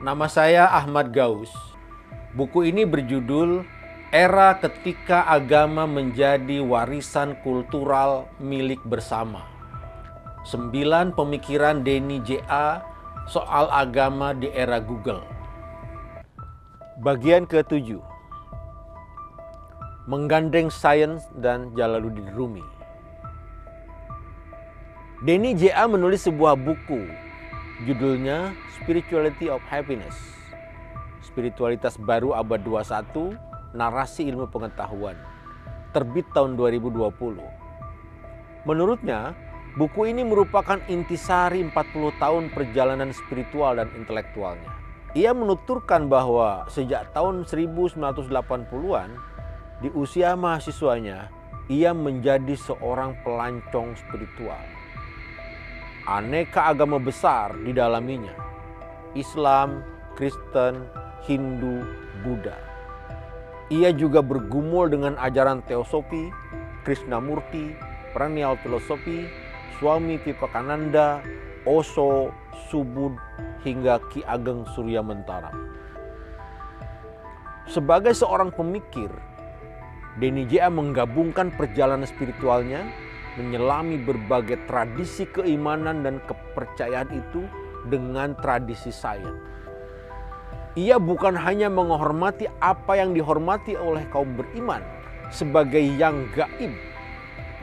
Nama saya Ahmad Gaus. Buku ini berjudul Era Ketika Agama Menjadi Warisan Kultural Milik Bersama. 9 pemikiran Denny J.A. soal agama di era Google. Bagian ke-7. Menggandeng Sains dan Jalaluddin Rumi. Denny J.A. menulis sebuah buku. Judulnya Spirituality of Happiness. Spiritualitas baru abad 21, narasi ilmu pengetahuan. Terbit tahun 2020. Menurutnya, buku ini merupakan intisari 40 tahun perjalanan spiritual dan intelektualnya. Ia menuturkan bahwa sejak tahun 1980-an, di usia mahasiswanya, ia menjadi seorang pelancong spiritual. Aneka agama besar didalaminya. Islam, Kristen, Hindu, Buddha. Ia juga bergumul dengan ajaran Teosofi, Krishnamurti, Perennial Philosophy, Swami Vivekananda, Osho, Subud, hingga Ki Ageng Surya Mentara. Sebagai seorang pemikir, Denny J.A. menggabungkan perjalanan spiritualnya, menyelami berbagai tradisi keimanan dan kepercayaan itu dengan tradisi sains. Ia bukan hanya menghormati apa yang dihormati oleh kaum beriman sebagai yang gaib,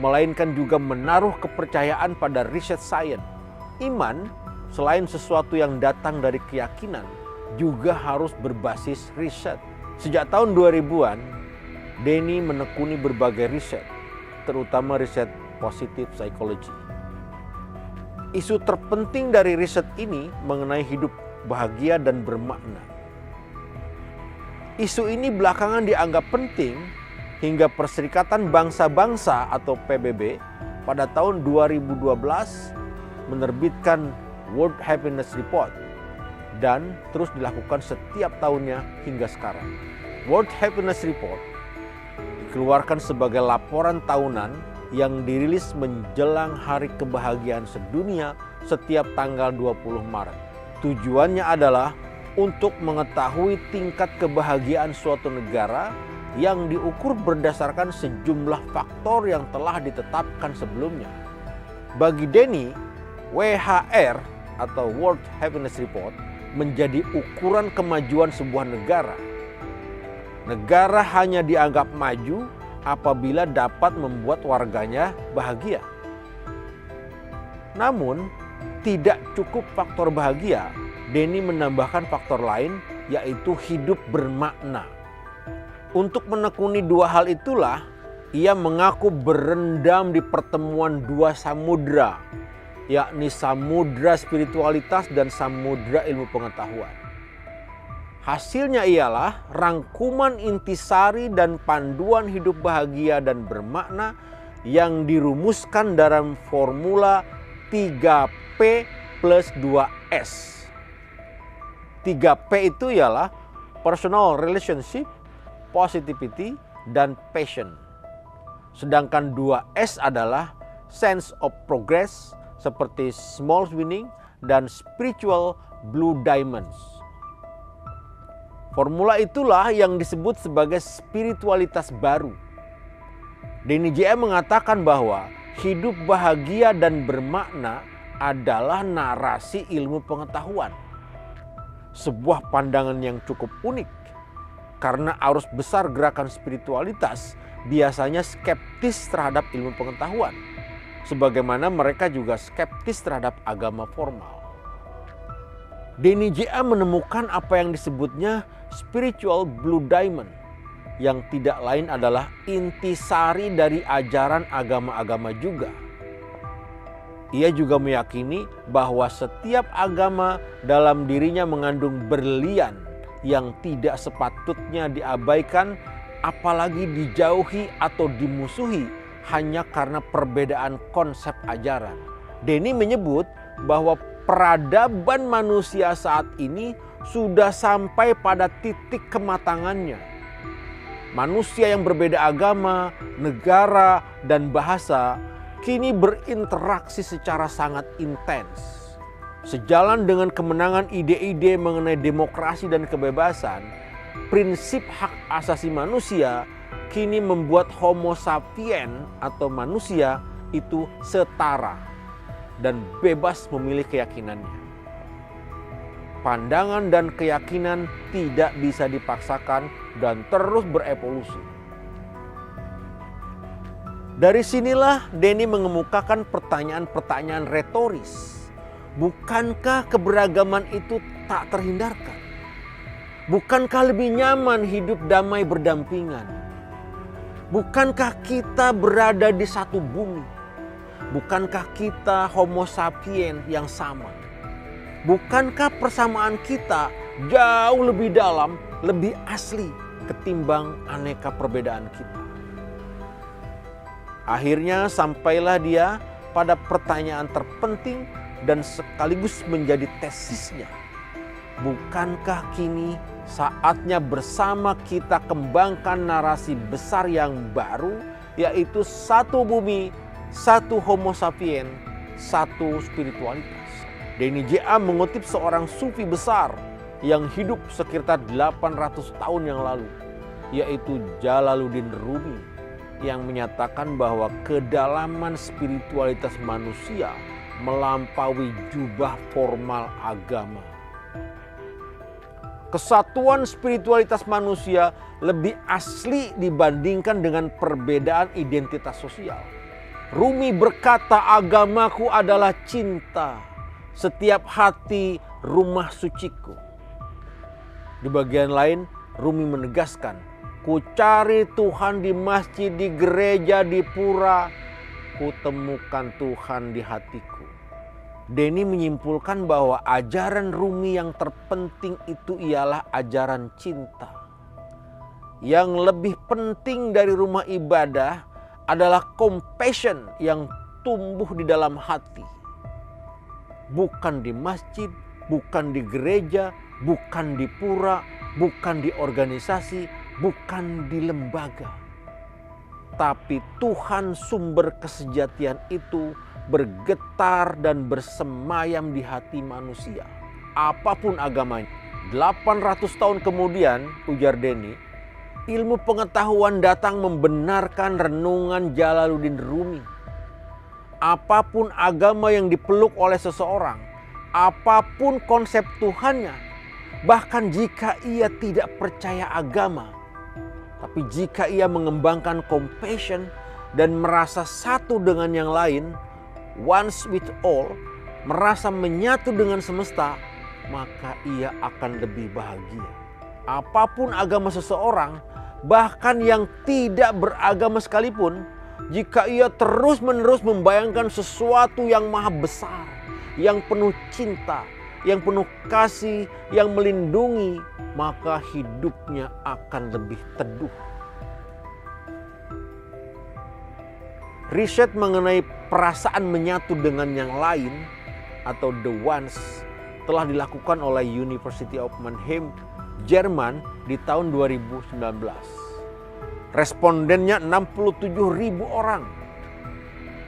melainkan juga menaruh kepercayaan pada riset sains. Iman, selain sesuatu yang datang dari keyakinan, juga harus berbasis riset. Sejak tahun 2000-an, Denny menekuni berbagai riset, terutama riset positive psychology. Isu terpenting dari riset ini mengenai hidup bahagia dan bermakna. Isu ini belakangan dianggap penting hingga Perserikatan Bangsa-Bangsa atau PBB pada tahun 2012 menerbitkan World Happiness Report dan terus dilakukan setiap tahunnya hingga sekarang. World Happiness Report dikeluarkan sebagai laporan tahunan yang dirilis menjelang Hari Kebahagiaan Sedunia setiap tanggal 20 Maret. Tujuannya adalah untuk mengetahui tingkat kebahagiaan suatu negara yang diukur berdasarkan sejumlah faktor yang telah ditetapkan sebelumnya. Bagi Denny, WHR atau World Happiness Report menjadi ukuran kemajuan sebuah negara. Negara hanya dianggap maju apabila dapat membuat warganya bahagia. Namun, tidak cukup faktor bahagia. Denny menambahkan faktor lain, yaitu hidup bermakna. Untuk menekuni dua hal itulah, ia mengaku berendam di pertemuan dua samudra, yakni samudra spiritualitas dan samudra ilmu pengetahuan. Hasilnya ialah rangkuman intisari dan panduan hidup bahagia dan bermakna yang dirumuskan dalam formula 3P plus 2S. 3P itu ialah personal relationship, positivity, dan passion. Sedangkan 2S adalah sense of progress seperti small winning dan spiritual blue diamonds. Formula itulah yang disebut sebagai spiritualitas baru. Denny J.A. mengatakan bahwa hidup bahagia dan bermakna adalah narasi ilmu pengetahuan. Sebuah pandangan yang cukup unik karena arus besar gerakan spiritualitas biasanya skeptis terhadap ilmu pengetahuan, sebagaimana mereka juga skeptis terhadap agama formal. Denny J.A. menemukan apa yang disebutnya spiritual blue diamond, yang tidak lain adalah intisari dari ajaran agama-agama juga. Ia juga meyakini bahwa setiap agama dalam dirinya mengandung berlian yang tidak sepatutnya diabaikan, apalagi dijauhi atau dimusuhi hanya karena perbedaan konsep ajaran. Denny menyebut bahwa peradaban manusia saat ini sudah sampai pada titik kematangannya. Manusia yang berbeda agama, negara, dan bahasa kini berinteraksi secara sangat intens. Sejalan dengan kemenangan ide-ide mengenai demokrasi dan kebebasan, prinsip hak asasi manusia kini membuat Homo sapien atau manusia itu setara dan bebas memilih keyakinannya. Pandangan dan keyakinan tidak bisa dipaksakan dan terus berevolusi. Dari sinilah Denny mengemukakan pertanyaan-pertanyaan retoris. Bukankah keberagaman itu tak terhindarkan? Bukankah lebih nyaman hidup damai berdampingan? Bukankah kita berada di satu bumi? Bukankah kita Homo sapien yang sama? Bukankah persamaan kita jauh lebih dalam, lebih asli ketimbang aneka perbedaan kita? Akhirnya sampailah dia pada pertanyaan terpenting dan sekaligus menjadi tesisnya. Bukankah kini saatnya bersama kita kembangkan narasi besar yang baru, yaitu satu bumi, satu Homo sapien, satu spiritualitas. Denny J.A. mengutip seorang sufi besar yang hidup sekitar 800 tahun yang lalu, yaitu Jalaluddin Rumi, yang menyatakan bahwa kedalaman spiritualitas manusia melampaui jubah formal agama. Kesatuan spiritualitas manusia lebih asli dibandingkan dengan perbedaan identitas sosial. Rumi berkata, agamaku adalah cinta, setiap hati rumah suciku. Di bagian lain, Rumi menegaskan, ku cari Tuhan di masjid, di gereja, di pura, ku temukan Tuhan di hatiku. Denny menyimpulkan bahwa ajaran Rumi yang terpenting itu ialah ajaran cinta. Yang lebih penting dari rumah ibadah adalah compassion yang tumbuh di dalam hati. Bukan di masjid, bukan di gereja, bukan di pura, bukan di organisasi, bukan di lembaga. Tapi Tuhan sumber kesejatian itu bergetar dan bersemayam di hati manusia, apapun agamanya. 800 tahun kemudian, ujar Denny, ilmu pengetahuan datang membenarkan renungan Jalaluddin Rumi. Apapun agama yang dipeluk oleh seseorang, apapun konsep Tuhannya, bahkan jika ia tidak percaya agama, tapi jika ia mengembangkan compassion dan merasa satu dengan yang lain, once with all, merasa menyatu dengan semesta, maka ia akan lebih bahagia. Apapun agama seseorang, bahkan yang tidak beragama sekalipun, jika ia terus-menerus membayangkan sesuatu yang maha besar, yang penuh cinta, yang penuh kasih, yang melindungi, maka hidupnya akan lebih teduh. Riset mengenai perasaan menyatu dengan yang lain atau the ones telah dilakukan oleh University of Mannheim, Jerman di tahun 2019. Respondennya 67.000 orang.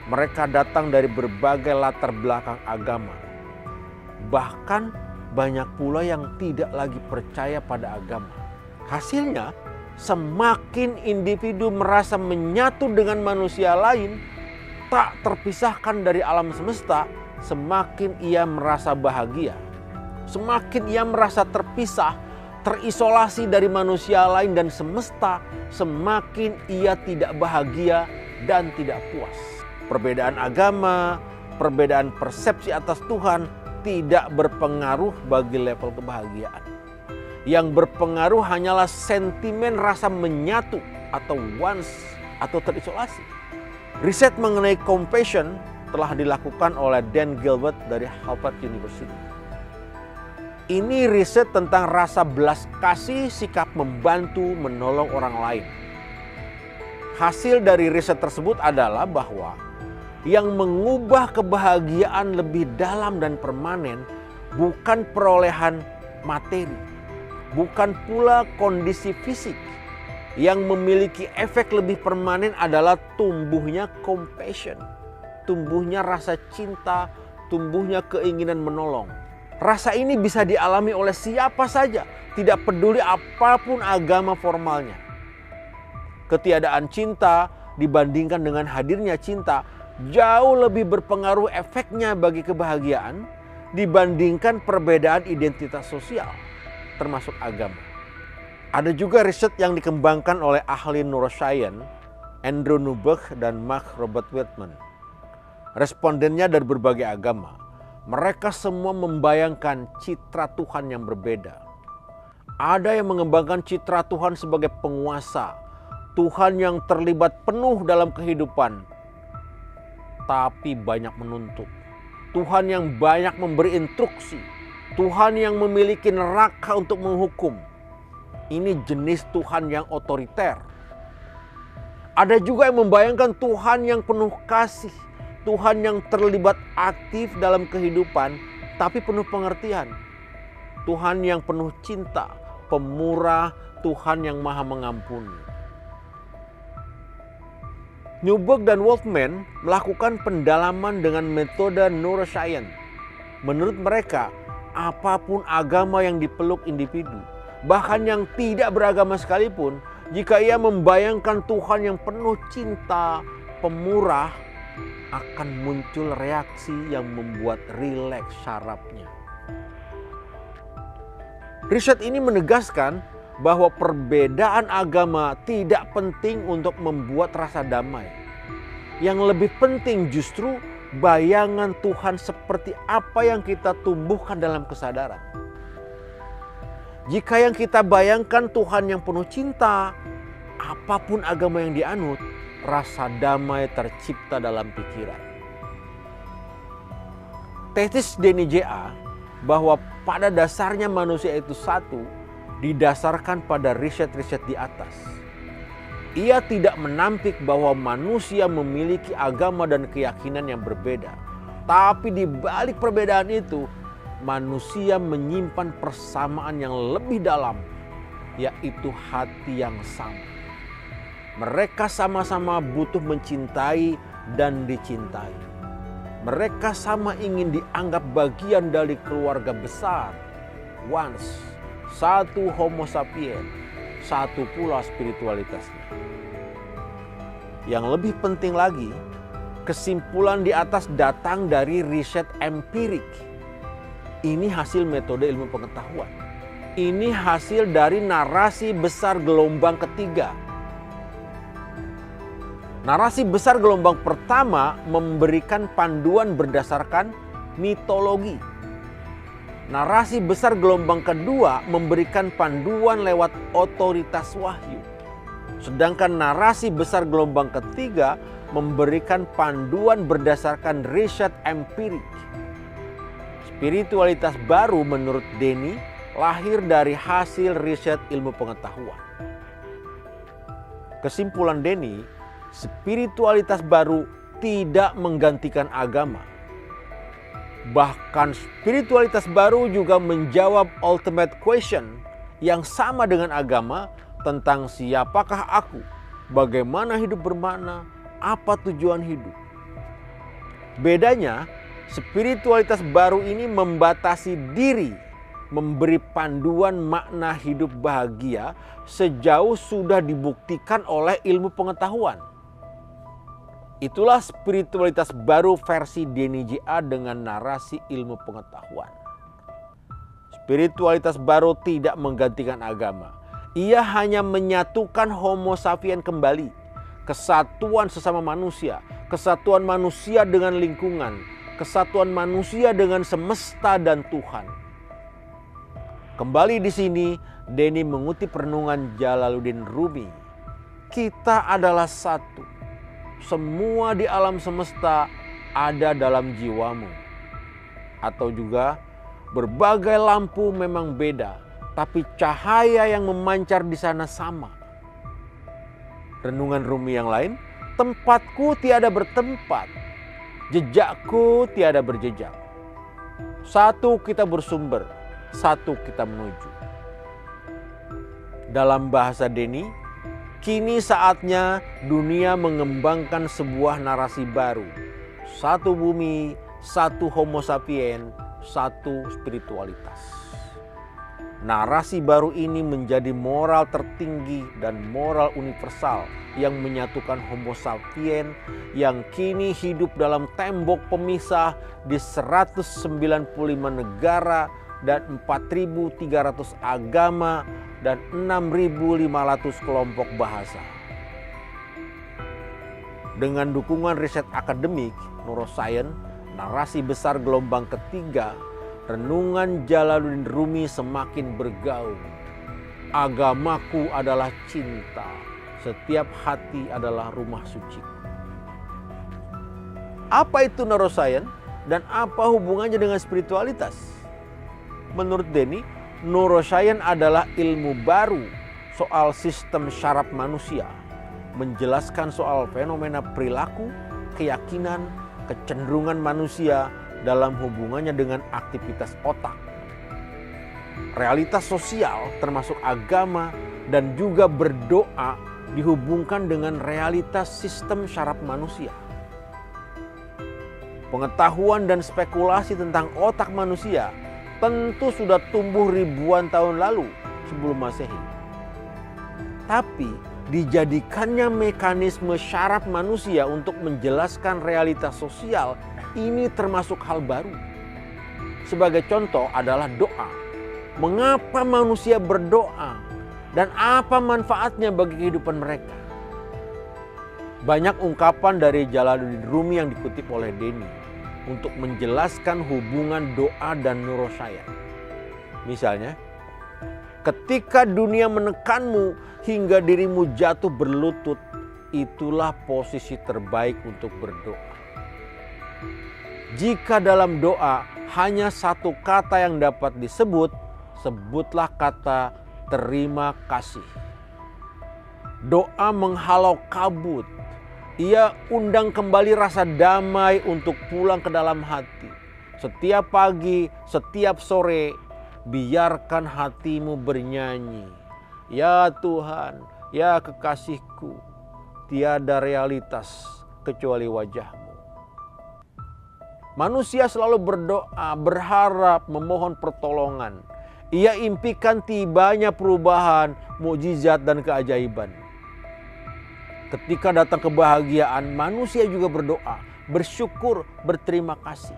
Mereka datang dari berbagai latar belakang agama. Bahkan banyak pula yang tidak lagi percaya pada agama. Hasilnya, semakin individu merasa menyatu dengan manusia lain, tak terpisahkan dari alam semesta, semakin ia merasa bahagia. Semakin ia merasa terpisah, terisolasi dari manusia lain dan semesta, semakin ia tidak bahagia dan tidak puas. Perbedaan agama, perbedaan persepsi atas Tuhan tidak berpengaruh bagi level kebahagiaan. Yang berpengaruh hanyalah sentimen rasa menyatu atau once atau terisolasi. Riset mengenai compassion telah dilakukan oleh Dan Gilbert dari Harvard University. Ini riset tentang rasa belas kasih, sikap membantu, menolong orang lain. Hasil dari riset tersebut adalah bahwa yang mengubah kebahagiaan lebih dalam dan permanen bukan perolehan materi, bukan pula kondisi fisik. Yang memiliki efek lebih permanen adalah tumbuhnya compassion, tumbuhnya rasa cinta, tumbuhnya keinginan menolong. Rasa ini bisa dialami oleh siapa saja, tidak peduli apapun agama formalnya. Ketiadaan cinta dibandingkan dengan hadirnya cinta jauh lebih berpengaruh efeknya bagi kebahagiaan dibandingkan perbedaan identitas sosial, termasuk agama. Ada juga riset yang dikembangkan oleh ahli neuroscience Andrew Newberg dan Mark Robert Whitman. Respondennya dari berbagai agama. Mereka semua membayangkan citra Tuhan yang berbeda. Ada yang mengembangkan citra Tuhan sebagai penguasa, Tuhan yang terlibat penuh dalam kehidupan, tapi banyak menuntut. Tuhan yang banyak memberi instruksi, Tuhan yang memiliki neraka untuk menghukum. Ini jenis Tuhan yang otoriter. Ada juga yang membayangkan Tuhan yang penuh kasih, Tuhan yang terlibat aktif dalam kehidupan tapi penuh pengertian. Tuhan yang penuh cinta, pemurah, Tuhan yang maha mengampuni. Newberg dan Wolfman melakukan pendalaman dengan metode neuroscience. Menurut mereka, apapun agama yang dipeluk individu, bahkan yang tidak beragama sekalipun, jika ia membayangkan Tuhan yang penuh cinta, pemurah, akan muncul reaksi yang membuat rileks sarafnya. Riset ini menegaskan bahwa perbedaan agama tidak penting untuk membuat rasa damai. Yang lebih penting justru bayangan Tuhan seperti apa yang kita tumbuhkan dalam kesadaran. Jika yang kita bayangkan Tuhan yang penuh cinta, apapun agama yang dianut, rasa damai tercipta dalam pikiran. Tesis Denny J.A. bahwa pada dasarnya manusia itu satu didasarkan pada riset-riset di atas. Ia tidak menampik bahwa manusia memiliki agama dan keyakinan yang berbeda. Tapi di balik perbedaan itu, manusia menyimpan persamaan yang lebih dalam, yaitu hati yang sama. Mereka sama-sama butuh mencintai dan dicintai. Mereka sama ingin dianggap bagian dari keluarga besar. Once, satu homo sapiens, satu pula spiritualitasnya. Yang lebih penting lagi, kesimpulan di atas datang dari riset empirik. Ini hasil metode ilmu pengetahuan. Ini hasil dari narasi besar gelombang ketiga. Narasi besar gelombang pertama memberikan panduan berdasarkan mitologi. Narasi besar gelombang kedua memberikan panduan lewat otoritas wahyu. Sedangkan narasi besar gelombang ketiga memberikan panduan berdasarkan riset empirik. Spiritualitas baru menurut Denny lahir dari hasil riset ilmu pengetahuan. Kesimpulan Denny, spiritualitas baru tidak menggantikan agama. Bahkan spiritualitas baru juga menjawab ultimate question yang sama dengan agama tentang siapakah aku, bagaimana hidup bermakna, apa tujuan hidup. Bedanya, spiritualitas baru ini membatasi diri, memberi panduan makna hidup bahagia sejauh sudah dibuktikan oleh ilmu pengetahuan. Itulah spiritualitas baru versi Denny J.A. dengan narasi ilmu pengetahuan. Spiritualitas baru tidak menggantikan agama. Ia hanya menyatukan homo sapiens kembali. Kesatuan sesama manusia, kesatuan manusia dengan lingkungan, kesatuan manusia dengan semesta dan Tuhan. Kembali di sini, Denny mengutip renungan Jalaluddin Rumi. Kita adalah satu. Semua di alam semesta ada dalam jiwamu. Atau juga berbagai lampu memang beda, tapi cahaya yang memancar di sana sama. Renungan Rumi yang lain, tempatku tiada bertempat, jejakku tiada berjejak. Satu kita bersumber, satu kita menuju. Dalam bahasa Denny, kini saatnya dunia mengembangkan sebuah narasi baru. Satu bumi, satu Homo sapien, satu spiritualitas. Narasi baru ini menjadi moral tertinggi dan moral universal yang menyatukan Homo sapien yang kini hidup dalam tembok pemisah di 195 negara dan 4.300 agama dan 6.500 kelompok bahasa. Dengan dukungan riset akademik, neuroscience, narasi besar gelombang ketiga, renungan Jalaluddin Rumi semakin bergaung. Agamaku adalah cinta, setiap hati adalah rumah suci. Apa itu neuroscience dan apa hubungannya dengan spiritualitas? Menurut Denny, neuroscience adalah ilmu baru soal sistem syaraf manusia, menjelaskan soal fenomena perilaku, keyakinan, kecenderungan manusia dalam hubungannya dengan aktivitas otak, realitas sosial termasuk agama, dan juga berdoa dihubungkan dengan realitas sistem syaraf manusia. Pengetahuan dan spekulasi tentang otak manusia tentu sudah tumbuh ribuan tahun lalu sebelum Masehi. Tapi dijadikannya mekanisme syaraf manusia untuk menjelaskan realitas sosial ini termasuk hal baru. Sebagai contoh adalah doa. Mengapa manusia berdoa dan apa manfaatnya bagi kehidupan mereka? Banyak ungkapan dari Jalaluddin Rumi yang dikutip oleh Denny untuk menjelaskan hubungan doa dan neuroscience. Misalnya, ketika dunia menekanmu hingga dirimu jatuh berlutut, itulah posisi terbaik untuk berdoa. Jika dalam doa hanya satu kata yang dapat disebut, sebutlah kata terima kasih. Doa menghalau kabut. Ia undang kembali rasa damai untuk pulang ke dalam hati. Setiap pagi, setiap sore, biarkan hatimu bernyanyi. Ya Tuhan, ya kekasihku, tiada realitas kecuali wajah-Mu. Manusia selalu berdoa, berharap, memohon pertolongan. Ia impikan tibanya perubahan, mukjizat dan keajaiban. Ketika datang kebahagiaan, manusia juga berdoa, bersyukur, berterima kasih.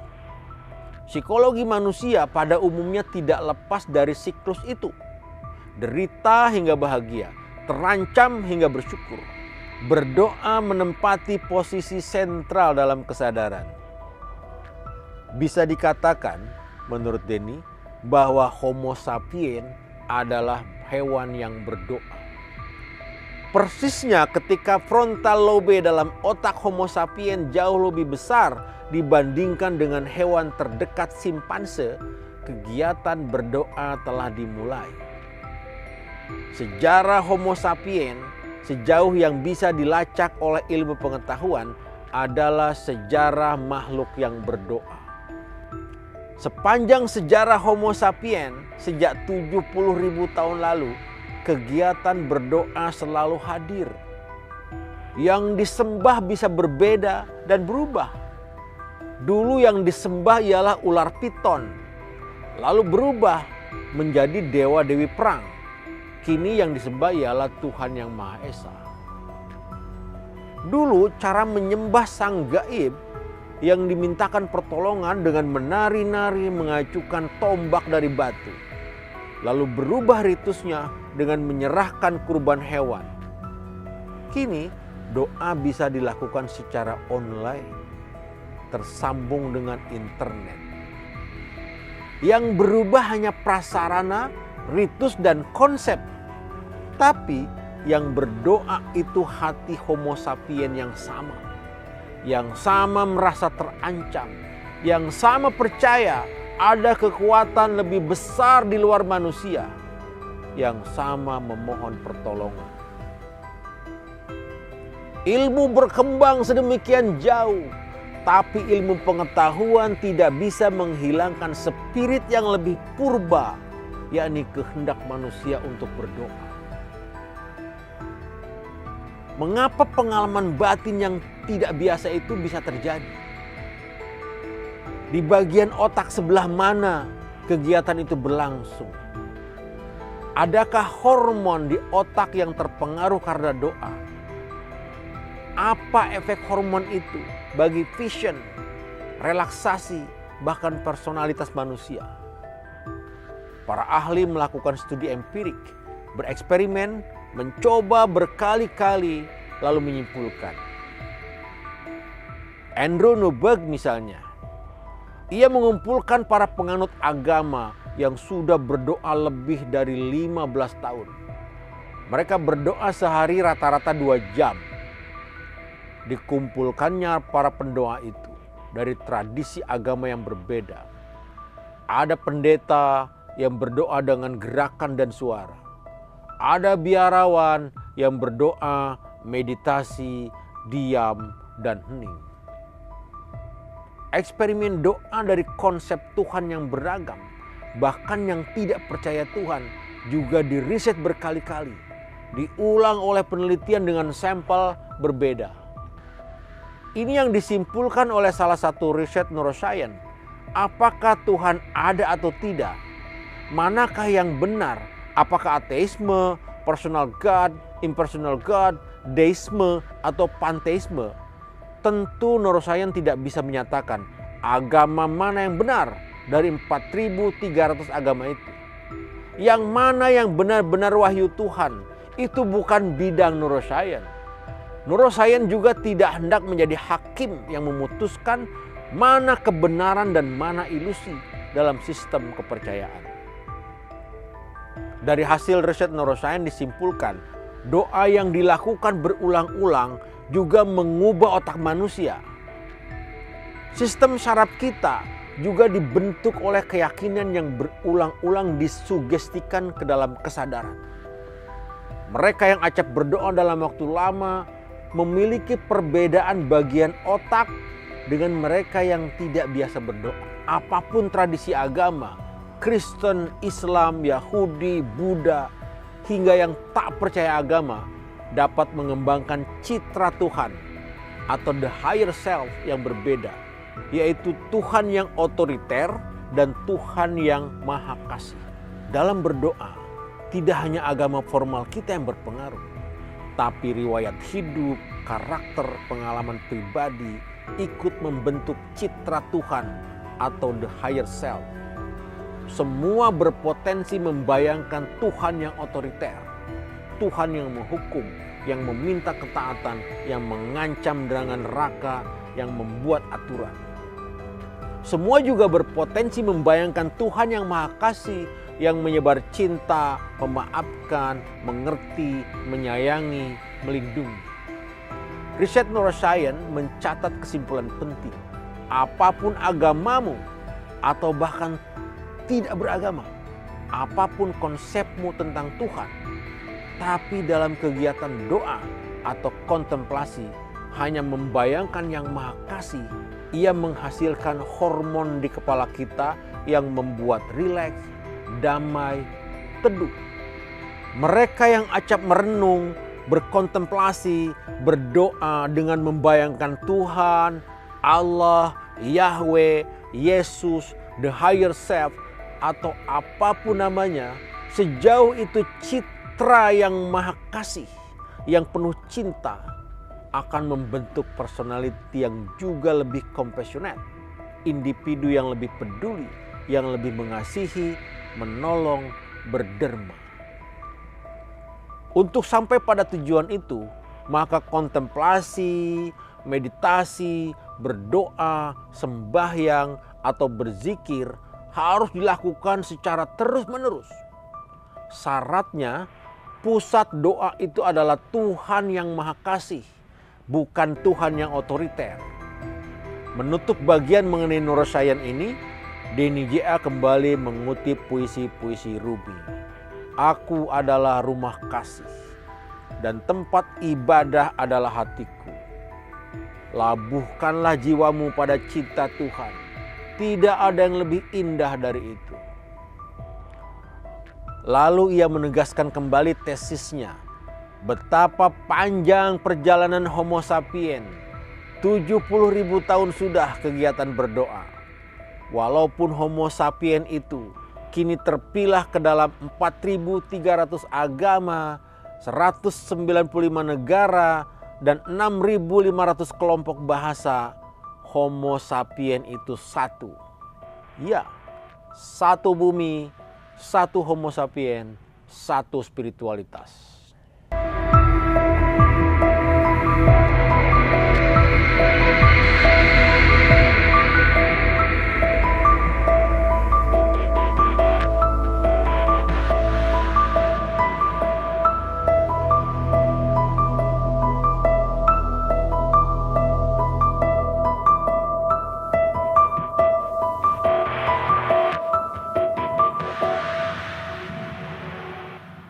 Psikologi manusia pada umumnya tidak lepas dari siklus itu. Derita hingga bahagia, terancam hingga bersyukur. Berdoa menempati posisi sentral dalam kesadaran. Bisa dikatakan, menurut Denny, bahwa Homo sapien adalah hewan yang berdoa. Persisnya ketika frontal lobe dalam otak Homo sapien jauh lebih besar dibandingkan dengan hewan terdekat simpanse, kegiatan berdoa telah dimulai. Sejarah Homo sapien sejauh yang bisa dilacak oleh ilmu pengetahuan adalah sejarah makhluk yang berdoa. Sepanjang sejarah Homo sapien sejak 70.000 tahun lalu, kegiatan berdoa selalu hadir. Yang disembah bisa berbeda dan berubah. Dulu yang disembah ialah ular piton, lalu berubah menjadi dewa-dewi perang. Kini yang disembah ialah Tuhan Yang Maha Esa. Dulu cara menyembah sang gaib yang dimintakan pertolongan dengan menari-nari mengacukan tombak dari batu. Lalu berubah ritusnya dengan menyerahkan kurban hewan. Kini doa bisa dilakukan secara online, tersambung dengan internet. Yang berubah hanya prasarana, ritus dan konsep. Tapi yang berdoa itu hati Homo sapien yang sama. Yang sama merasa terancam, yang sama percaya ada kekuatan lebih besar di luar manusia, yang sama memohon pertolongan. Ilmu berkembang sedemikian jauh, tapi ilmu pengetahuan tidak bisa menghilangkan spirit yang lebih purba, yakni kehendak manusia untuk berdoa. Mengapa pengalaman batin yang tidak biasa itu bisa terjadi? Di bagian otak sebelah mana kegiatan itu berlangsung? Adakah hormon di otak yang terpengaruh karena doa? Apa efek hormon itu bagi vision, relaksasi, bahkan personalitas manusia? Para ahli melakukan studi empirik, bereksperimen, mencoba berkali-kali, lalu menyimpulkan. Andrew Newberg misalnya, ia mengumpulkan para penganut agama yang sudah berdoa lebih dari 15 tahun. Mereka berdoa sehari rata-rata 2 jam. Dikumpulkannya para pendoa itu dari tradisi agama yang berbeda. Ada pendeta yang berdoa dengan gerakan dan suara. Ada biarawan yang berdoa, meditasi, diam, dan hening. Eksperimen doa dari konsep Tuhan yang beragam, bahkan yang tidak percaya Tuhan, juga diriset berkali-kali. Diulang oleh penelitian dengan sampel berbeda. Ini yang disimpulkan oleh salah satu riset neuroscience. Apakah Tuhan ada atau tidak? Manakah yang benar? Apakah ateisme, personal God, impersonal God, deisme, atau panteisme? Tentu neuroscience tidak bisa menyatakan agama mana yang benar dari 4.300 agama itu. Yang mana yang benar-benar wahyu Tuhan, itu bukan bidang neuroscience. Neuroscience juga tidak hendak menjadi hakim yang memutuskan mana kebenaran dan mana ilusi dalam sistem kepercayaan. Dari hasil riset neuroscience disimpulkan, doa yang dilakukan berulang-ulang juga mengubah otak manusia. Sistem saraf kita juga dibentuk oleh keyakinan yang berulang-ulang disugestikan ke dalam kesadaran. Mereka yang acap berdoa dalam waktu lama memiliki perbedaan bagian otak dengan mereka yang tidak biasa berdoa. Apapun tradisi agama, Kristen, Islam, Yahudi, Buddha, hingga yang tak percaya agama, dapat mengembangkan citra Tuhan atau the higher self yang berbeda, yaitu Tuhan yang otoriter dan Tuhan yang maha kasih. Dalam berdoa, tidak hanya agama formal kita yang berpengaruh, tapi riwayat hidup, karakter, pengalaman pribadi ikut membentuk citra Tuhan atau the higher self. Semua berpotensi membayangkan Tuhan yang otoriter, Tuhan yang menghukum, yang meminta ketaatan, yang mengancam dengan neraka, yang membuat aturan. Semua juga berpotensi membayangkan Tuhan yang maha kasih, yang menyebar cinta, memaafkan, mengerti, menyayangi, melindungi. Riset neuroscience mencatat kesimpulan penting. Apapun agamamu atau bahkan tidak beragama, apapun konsepmu tentang Tuhan, tapi dalam kegiatan doa atau kontemplasi hanya membayangkan yang maha kasih, ia menghasilkan hormon di kepala kita yang membuat rileks, damai, teduh. Mereka yang acap merenung, berkontemplasi, berdoa dengan membayangkan Tuhan, Allah, Yahweh, Yesus, the higher self, atau apapun namanya, sejauh itu citra yang maha kasih, yang penuh cinta, akan membentuk personality yang juga lebih compassionate, individu yang lebih peduli, yang lebih mengasihi, menolong, berderma. Untuk sampai pada tujuan itu, maka kontemplasi, meditasi, berdoa, sembahyang, atau berzikir harus dilakukan secara terus-menerus. Syaratnya, pusat doa itu adalah Tuhan yang maha kasih, bukan Tuhan yang otoriter. Menutup bagian mengenai neuroscience ini, Denny J.A. kembali mengutip puisi-puisi Rumi. Aku adalah rumah kasih, dan tempat ibadah adalah hatiku. Labuhkanlah jiwamu pada cinta Tuhan. Tidak ada yang lebih indah dari itu. Lalu ia menegaskan kembali tesisnya. Betapa panjang perjalanan Homo sapiens. 70.000 tahun sudah kegiatan berdoa. Walaupun Homo sapien itu kini terpilah ke dalam 4.300 agama, 195 negara, dan 6.500 kelompok bahasa, Homo sapien itu satu. Ya, satu bumi, satu Homo sapien, satu spiritualitas.